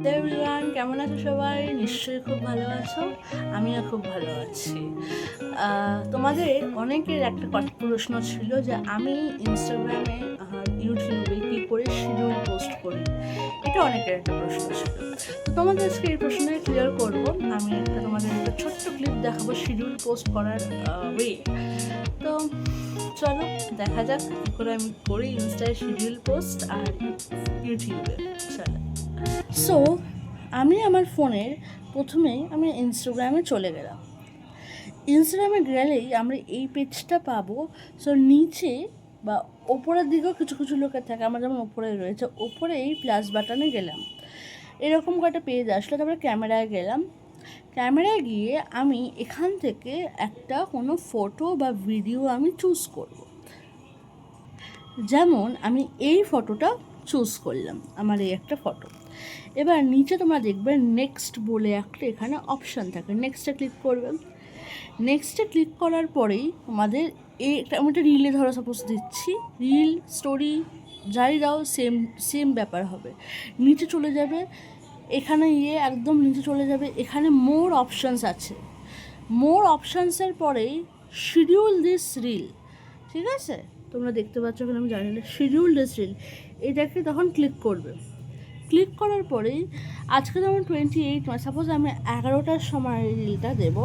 Hello everyone, কেমন আছো সবাই? নিশ্চয়ই খুব ভালো আছো। আমিও খুব ভালো আছি। তোমাদের অনেকের একটা প্রশ্ন ছিল যে আমি ইনস্টাগ্রামে আর ইউটিউবে কী করে শিডিউল পোস্ট করি। এটা অনেকের একটা প্রশ্ন ছিল। তো তোমাদের আজকে এই প্রশ্নটা ক্লিয়ার করবো। আমি তোমাদের একটা ছোট্ট ক্লিপ দেখাবো শিডিউল পোস্ট করার ওয়ে। তো চলো দেখা যাক কী করে আমি করি ইনস্টায় শিডিউল পোস্ট আর ইউটিউবে। চলো। সো আমি আমার ফোনের প্রথমেই আমি ইনস্টাগ্রামে চলে গেলাম। ইনস্টাগ্রামে গেলেই আমরা এই পেজটা পাবো। সো নিচে বা ওপরের দিকেও কিছু কিছু লোকের থাকে, আমার যেমন ওপরে রয়েছে, ওপরে এই প্লাস বাটনে গেলাম, এরকম কয়েকটা পেজ আসলো। তারপরে ক্যামেরায় গেলাম। ক্যামেরায় গিয়ে আমি এখান থেকে একটা কোনো ফটো বা ভিডিও আমি চুজ করব। যেমন আমি এই ফটোটা চুজ করলাম, আমার এই একটা ফটো। এবার নিচে তোমরা দেখবে নেক্সট বলে একটা এখানে অপশান থাকে, নেক্সটে ক্লিক করবে। নেক্সটে ক্লিক করার পরেই তোমাদের আমি একটা রিলে ধরো সাপোজ দিচ্ছি, রিল স্টোরি যাই দাও সেম ব্যাপার হবে। নিচে চলে যাবে, এখানে একদম নিচে চলে যাবে, এখানে মোর অপশানস আছে। মোর অপশানসের পরেই শিডিউল দিস রিল, ঠিক আছে? তোমরা দেখতে পাচ্ছ এখানে, আমি জানি না, শিডিউল দিস রিল, এটাকে তখন ক্লিক করবে। ক্লিক করার পরেই আজকে যেমন 28 মার্চ, সাপোজ আমি 11টার সময় রিলটা দেবো,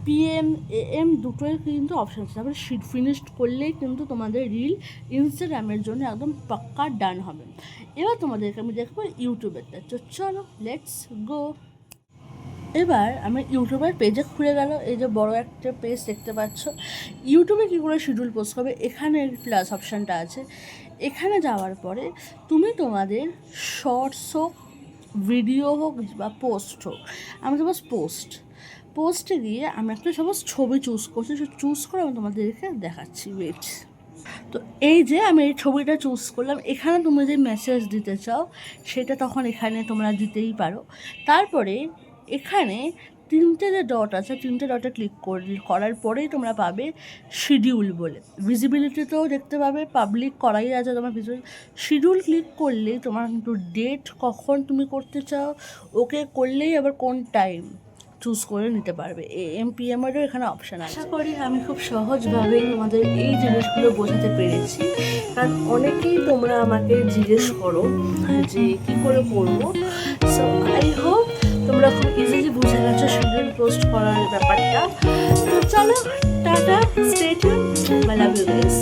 PM AM দুটোই কিন্তু অপশান আছে। তারপরে ফিনিশড করলেই কিন্তু তোমাদের রিল ইনস্টাগ্রামের জন্য একদম পাক্কা ডান হবে। এবার তোমাদেরকে আমি দেখবো ইউটিউবেরটা। তো চলো লেটস গো। এবার আমি ইউটিউবের পেজে খুলে গেল, এই যে বড় একটা পেজ দেখতে পাচ্ছ। ইউটিউবে কী করে শিডিউল পোস্ট করবে, এখানে প্লাস অপশানটা আছে। এখানে যাওয়ার পরে তুমি তোমাদের শর্টস হোক, ভিডিও হোক বা পোস্ট হোক, আমি সাপোজ পোস্টে গিয়ে আমি একটা সাপোজ ছবি চুজ করছি, সে চুজ করে আমি তোমাদেরকে দেখাচ্ছি, ওয়েট। তো এই যে আমি এই ছবিটা চুজ করলাম, এখানে তুমি যে মেসেজ দিতে চাও সেটা তখন এখানে তোমরা দিতেই পারো। তারপরে এখানে তিনটে যে ডট আছে, তিনটে ডটে ক্লিক করার পরেই তোমরা পাবে শিডিউল বলে, ভিজিবিলিটিতেও দেখতে পাবে, পাবলিক করাই আছে তোমার ভিজিবিলিটি। শিডিউল ক্লিক করলেই তোমার কিন্তু ডেট কখন তুমি করতে চাও, ওকে করলেই আবার কোন টাইম চুজ করে নিতে পারবে। AM PMেরও এখানে অপশান আছে। আশা করি আমি খুব সহজভাবেই তোমাদের এই জিনিসগুলো বোঝাতে পেরেছি, কারণ অনেকেই তোমরা আমাকে জিজ্ঞেস করো যে কী করে করবো। সো আই হোপ তোমরা খুব ইজিলি বুঝে গেছো শিডিউল পোস্ট করার ব্যাপারটা। তো চলো, ta-ta, stay tuned, I love you guys.